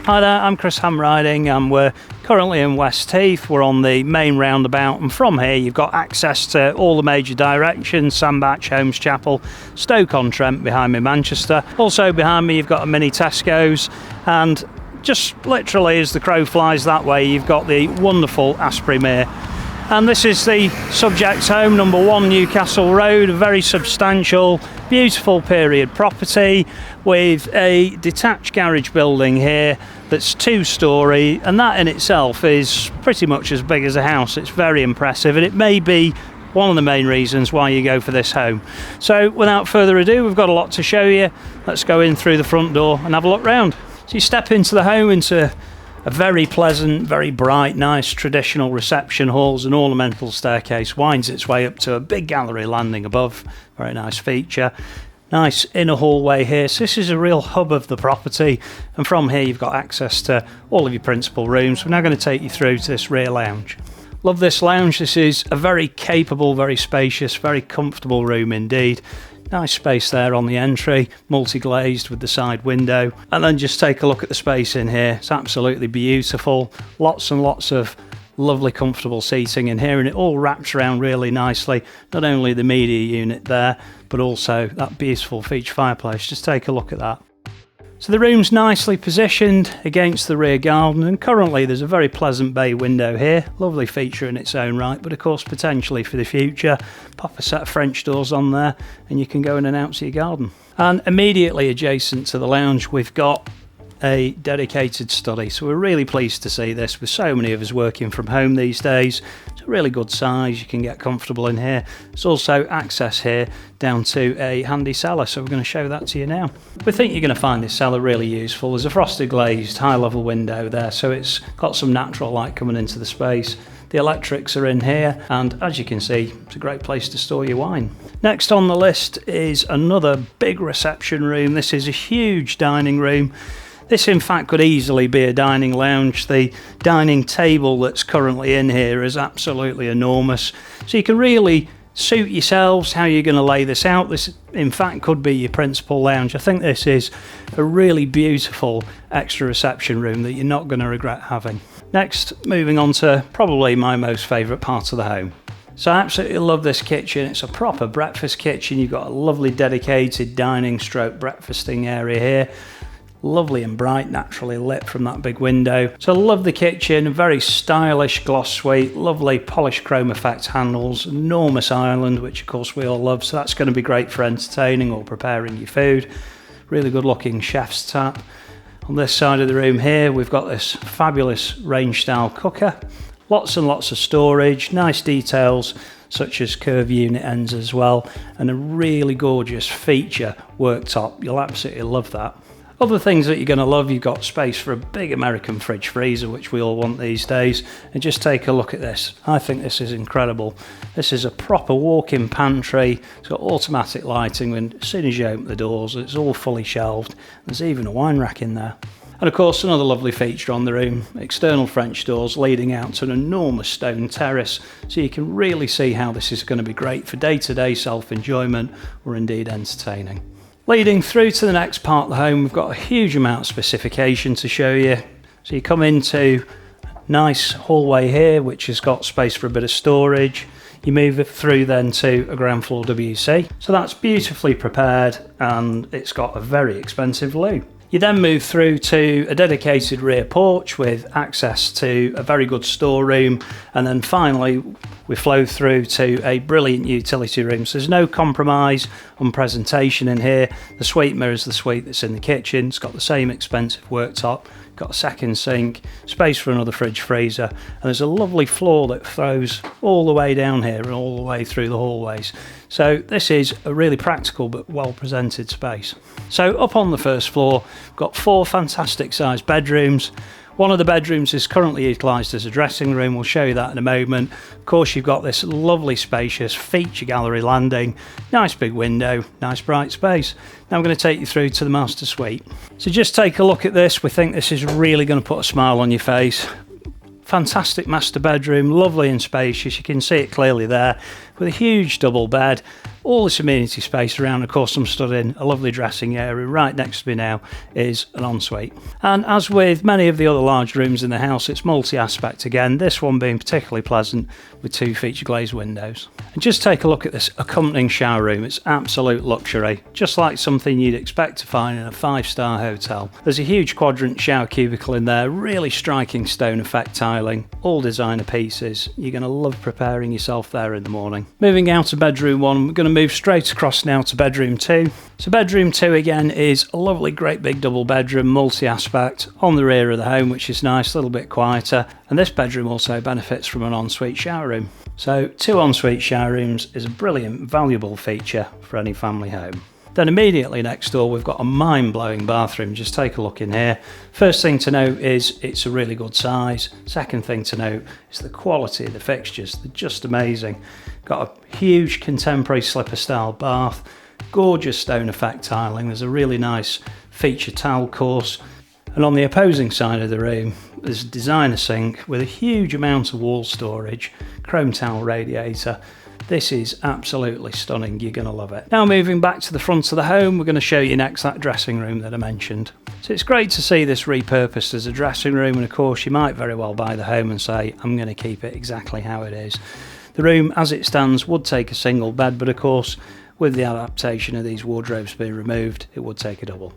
Hi there, I'm Chris Hamriding and we're currently in West Heath. We're on the main roundabout, and from here you've got access to all the major directions: Sandbach, Holmes Chapel, Stoke-on-Trent behind me, Manchester. Also behind me you've got a mini Tesco's, and just literally as the crow flies that way you've got the wonderful Asprey Mere. And this is the subject home, number 1 Newcastle Road, a very substantial, beautiful period property with a detached garage building here that's 2-storey, and that in itself is pretty much as big as a house. It's very impressive, and it may be one of the main reasons why you go for this home. So without further ado, we've got a lot to show you. Let's go in through the front door and have a look round. So you step into the home, into a very pleasant, very bright, nice traditional reception halls. An ornamental staircase winds its way up to a big gallery landing above. Very nice feature. Nice inner hallway here. So this is a real hub of the property, and from here you've got access to all of your principal rooms. We're now going to take you through to this rear lounge. Love this lounge. This is a very capable, very spacious, very comfortable room indeed. Nice space there on the entry, multi-glazed with the side window. And then just take a look at the space in here. It's absolutely beautiful. Lots and lots of lovely comfortable seating in here, and it all wraps around really nicely. Not only the media unit there, but also that beautiful feature fireplace. Just take a look at that. So the room's nicely positioned against the rear garden, and currently there's a very pleasant bay window here. Lovely feature in its own right, but of course potentially for the future, pop a set of French doors on there and you can go in and out to your garden. And immediately adjacent to the lounge we've got a dedicated study. So we're really pleased to see this, with so many of us working from home these days. It's a really good size, you can get comfortable in here. There's also access here down to a handy cellar, so we're going to show that to you now. We think you're going to find this cellar really useful. There's a frosted glazed high level window there, so it's got some natural light coming into the space. The electrics are in here, and as you can see, it's a great place to store your wine. Next on the list is another big reception room. This is a huge dining room. This in fact could easily be a dining lounge. The dining table that's currently in here is absolutely enormous, so you can really suit yourselves how you're going to lay this out. This in fact could be your principal lounge. I think this is a really beautiful extra reception room that you're not going to regret having. Next, moving on to probably my most favourite part of the home. So I absolutely love this kitchen. It's a proper breakfast kitchen. You've got a lovely dedicated dining stroke breakfasting area here. Lovely and bright, naturally lit from that big window. So I love the kitchen, very stylish gloss suite, lovely polished chrome effect handles, enormous island, which of course we all love, so that's going to be great for entertaining or preparing your food. Really good looking chef's tap. On this side of the room here we've got this fabulous range style cooker. Lots and lots of storage, nice details such as curved unit ends as well, and a really gorgeous feature worktop. You'll absolutely love that. Other things that you're going to love, you've got space for a big American fridge freezer, which we all want these days. And just take a look at this. I think this is incredible. This is a proper walk-in pantry. It's got automatic lighting, and as soon as you open the doors, it's all fully shelved. There's even a wine rack in there. And of course, another lovely feature on the room, external French doors leading out to an enormous stone terrace, so you can really see how this is going to be great for day-to-day self-enjoyment or indeed entertaining. Leading through to the next part of the home, we've got a huge amount of specification to show you. So you come into a nice hallway here, which has got space for a bit of storage. You move it through then to a ground floor WC. So that's beautifully prepared, and it's got a very expensive loo. You then move through to a dedicated rear porch with access to a very good storeroom, and then finally we flow through to a brilliant utility room. So there's no compromise on presentation in here. The suite mirrors the suite that's in the kitchen. It's got the same expensive worktop, got a second sink, space for another fridge freezer, and there's a lovely floor that throws all the way down here and all the way through the hallways. So this is a really practical but well presented space. So up on the first floor, we've got 4 fantastic sized bedrooms. One of the bedrooms is currently utilised as a dressing room. We'll show you that in a moment. Of course, you've got this lovely spacious feature gallery landing, nice big window, nice bright space. Now I'm going to take you through to the master suite. So just take a look at this. We think this is really going to put a smile on your face. Fantastic master bedroom, lovely and spacious. You can see it clearly there, with a huge double bed, all this amenity space around. Of course, I'm stood in a lovely dressing area. Right next to me now is an ensuite. And as with many of the other large rooms in the house, it's multi-aspect again, this one being particularly pleasant with 2 feature glazed windows. And just take a look at this accompanying shower room. It's absolute luxury, just like something you'd expect to find in a 5-star hotel. There's a huge quadrant shower cubicle in there, really striking stone effect tiling, all designer pieces. You're going to love preparing yourself there in the morning. Moving out of bedroom 1, we're going to move straight across now to bedroom 2. So bedroom 2 again is a lovely great big double bedroom, multi-aspect, on the rear of the home, which is nice, a little bit quieter. And this bedroom also benefits from an ensuite shower room. So 2 ensuite shower rooms is a brilliant, valuable feature for any family home. Then immediately next door we've got a mind-blowing bathroom. Just take a look in here. First thing to note is it's a really good size. Second thing to note is the quality of the fixtures. They're just amazing. Got a huge contemporary slipper style bath, gorgeous stone effect tiling. There's a really nice feature towel course. And on the opposing side of the room, there's a designer sink with a huge amount of wall storage, chrome towel radiator. This is absolutely stunning, you're going to love it. Now moving back to the front of the home, we're going to show you next that dressing room that I mentioned. So it's great to see this repurposed as a dressing room, and of course you might very well buy the home and say, I'm going to keep it exactly how it is. The room as it stands would take a single bed, but of course with the adaptation of these wardrobes being removed, it would take a double.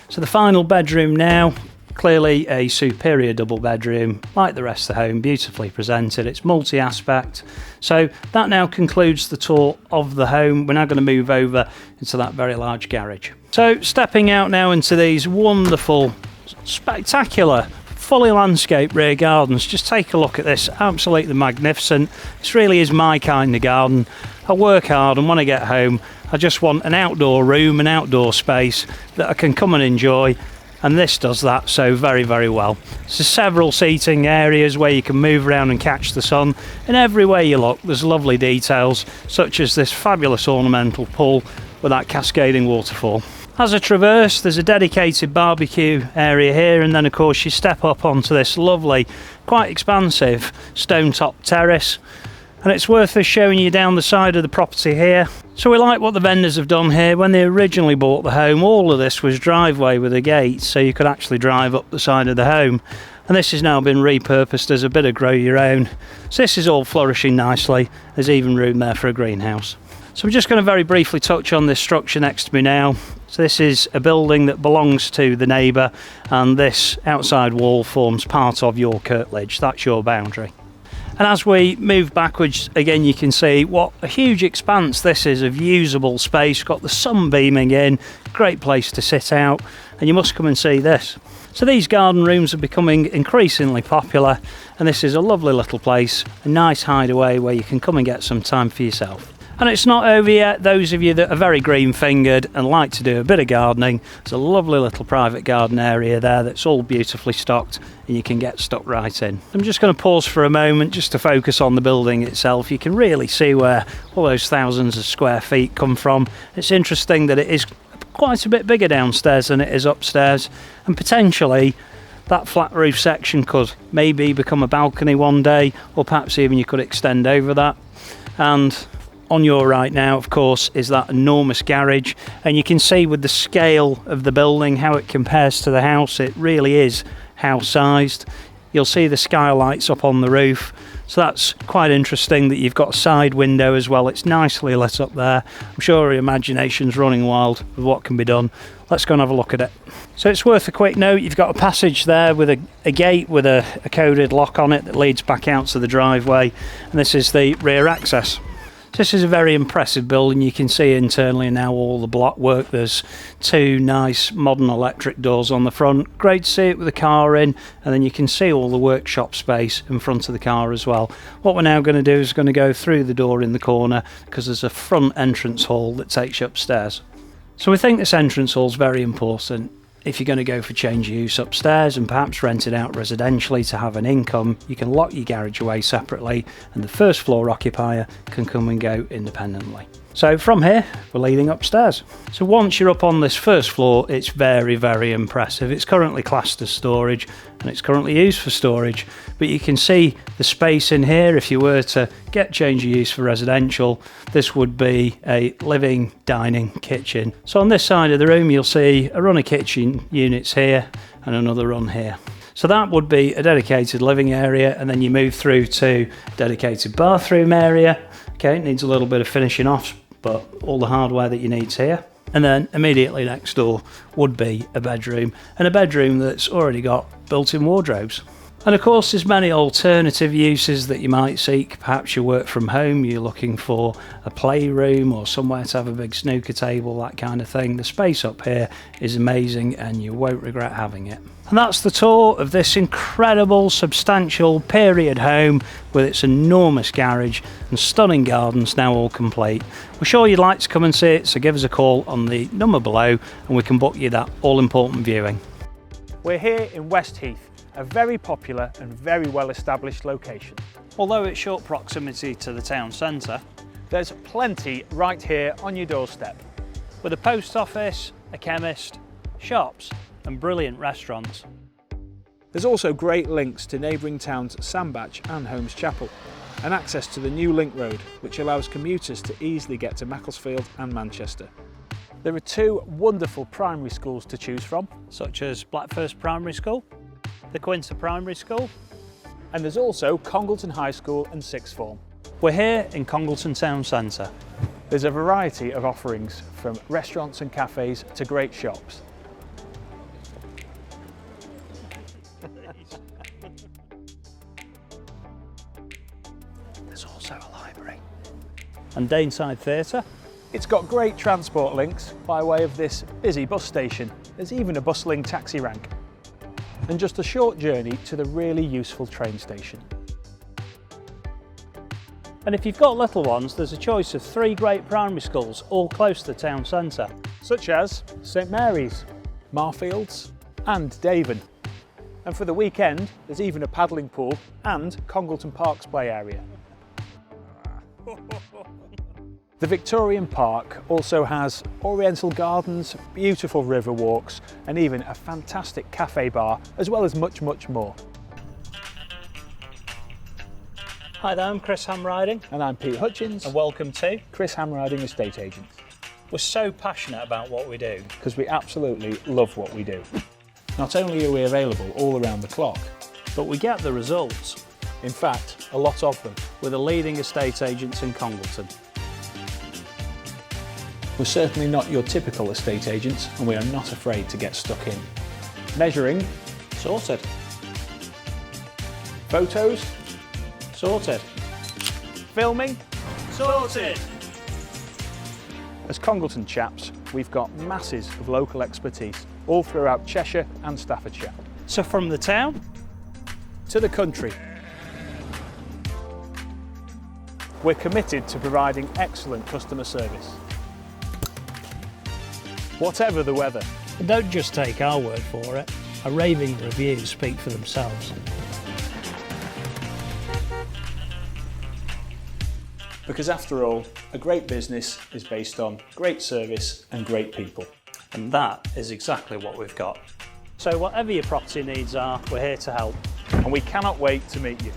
So the final bedroom now, clearly a superior double bedroom, like the rest of the home, beautifully presented. It's multi-aspect. So that now concludes the tour of the home. We're now going to move over into that very large garage. So stepping out now into these wonderful, spectacular, fully landscaped rear gardens. Just take a look at this, absolutely magnificent. This really is my kind of garden. I work hard, and when I get home I just want an outdoor room, an outdoor space that I can come and enjoy, and this does that so very, very well. So several seating areas where you can move around and catch the sun, and everywhere you look there's lovely details, such as this fabulous ornamental pool with that cascading waterfall. As I traverse, there's a dedicated barbecue area here, and then of course you step up onto this lovely, quite expansive stone top terrace. And it's worth us showing you down the side of the property here. So we like what the vendors have done here. When they originally bought the home, all of this was driveway with a gate, so you could actually drive up the side of the home. And this has now been repurposed as a bit of grow your own. So this is all flourishing nicely. There's even room there for a greenhouse. So I'm just going to very briefly touch on this structure next to me now. So this is a building that belongs to the neighbour, and this outside wall forms part of your curtilage. That's your boundary. And as we move backwards, again you can see what a huge expanse this is of usable space. Got the sun beaming in, great place to sit out, and you must come and see this. So these garden rooms are becoming increasingly popular, and this is a lovely little place, a nice hideaway where you can come and get some time for yourself. And it's not over yet. Those of you that are very green fingered and like to do a bit of gardening, there's a lovely little private garden area there that's all beautifully stocked, and you can get stuck right in. I'm just going to pause for a moment just to focus on the building itself. You can really see where all those thousands of square feet come from. It's interesting that it is quite a bit bigger downstairs than it is upstairs, and potentially that flat roof section could maybe become a balcony one day, or perhaps even you could extend over that. And on your right now, of course, is that enormous garage, and you can see with the scale of the building how it compares to the house. It really is house sized. You'll see the skylights up on the roof, so that's quite interesting that you've got a side window as well. It's nicely lit up there. I'm sure your imagination's running wild with what can be done. Let's go and have a look at it. So it's worth a quick note, you've got a passage there with a gate with a coded lock on it that leads back out to the driveway, and this is the rear access. This is a very impressive building. You can see internally now all the block work. There's 2 nice modern electric doors on the front. Great to see it with the car in, and then you can see all the workshop space in front of the car as well. What we're now going to do is going to go through the door in the corner, because there's a front entrance hall that takes you upstairs. So we think this entrance hall is very important. If you're going to go for change of use upstairs and perhaps rent it out residentially to have an income, you can lock your garage away separately, and the first floor occupier can come and go independently. So from here, we're leading upstairs. So once you're up on this first floor, it's very, very impressive. It's currently classed as storage and it's currently used for storage, but you can see the space in here. If you were to get change of use for residential, this would be a living, dining, kitchen. So on this side of the room, you'll see a run of kitchen units here and another run here. So that would be a dedicated living area, and then you move through to dedicated bathroom area. Okay, it needs a little bit of finishing off, but all the hardware that you need's here. And then immediately next door would be a bedroom, and a bedroom that's already got built-in wardrobes. And of course there's many alternative uses that you might seek. Perhaps you work from home, you're looking for a playroom or somewhere to have a big snooker table, that kind of thing. The space up here is amazing and you won't regret having it. And that's the tour of this incredible, substantial period home with its enormous garage and stunning gardens now all complete. We're sure you'd like to come and see it, so give us a call on the number below and we can book you that all-important viewing. We're here in West Heath, a very popular and very well established location. Although it's short proximity to the town centre, There's plenty right here on your doorstep. with a post office, a chemist, shops and brilliant restaurants. There's also great links to neighbouring towns Sandbach and Holmes Chapel, and access to the new link road, which allows commuters to easily get to Macclesfield and Manchester. There are two wonderful primary schools to choose from, Such as Blackfirst Primary School, the Quinter Primary School. and there's also Congleton High School and Sixth Form. We're here in Congleton Town Centre. There's a variety of offerings from restaurants and cafes to great shops. There's also a library. And Daneside Theatre. It's got great transport links by way of this busy bus station. There's even a bustling taxi rank. And just a short journey to the really useful train station. And if you've got little ones, there's a choice of 3 great primary schools, all close to the town centre. Such as St Mary's, Marfields and Davon. And for the weekend, there's even a paddling pool and Congleton Park's play area. The Victorian Park also has oriental gardens, beautiful river walks and even a fantastic cafe bar, as well as much, much more. Hi there, I'm Chris Hamriding And I'm Pete Hutchins, and welcome to. Chris Hamriding Estate Agents, We're so passionate about what we do. because we absolutely love what we do. Not only are we available all around the clock, But we get the results in fact, a lot of them. with the leading estate agents in Congleton. We're certainly not your typical estate agents, and we are not afraid to get stuck in. Measuring, Sorted. photos, Sorted. filming. Sorted. As Congleton chaps, we've got masses of local expertise all throughout Cheshire and Staffordshire. So from the town, To the country. We're committed to providing excellent customer service. Whatever the weather. and don't just take our word for it, our raving reviews speak for themselves. Because after all, a great business is based on great service and great people. And that is exactly what we've got. So whatever your property needs are, we're here to help. And we cannot wait to meet you.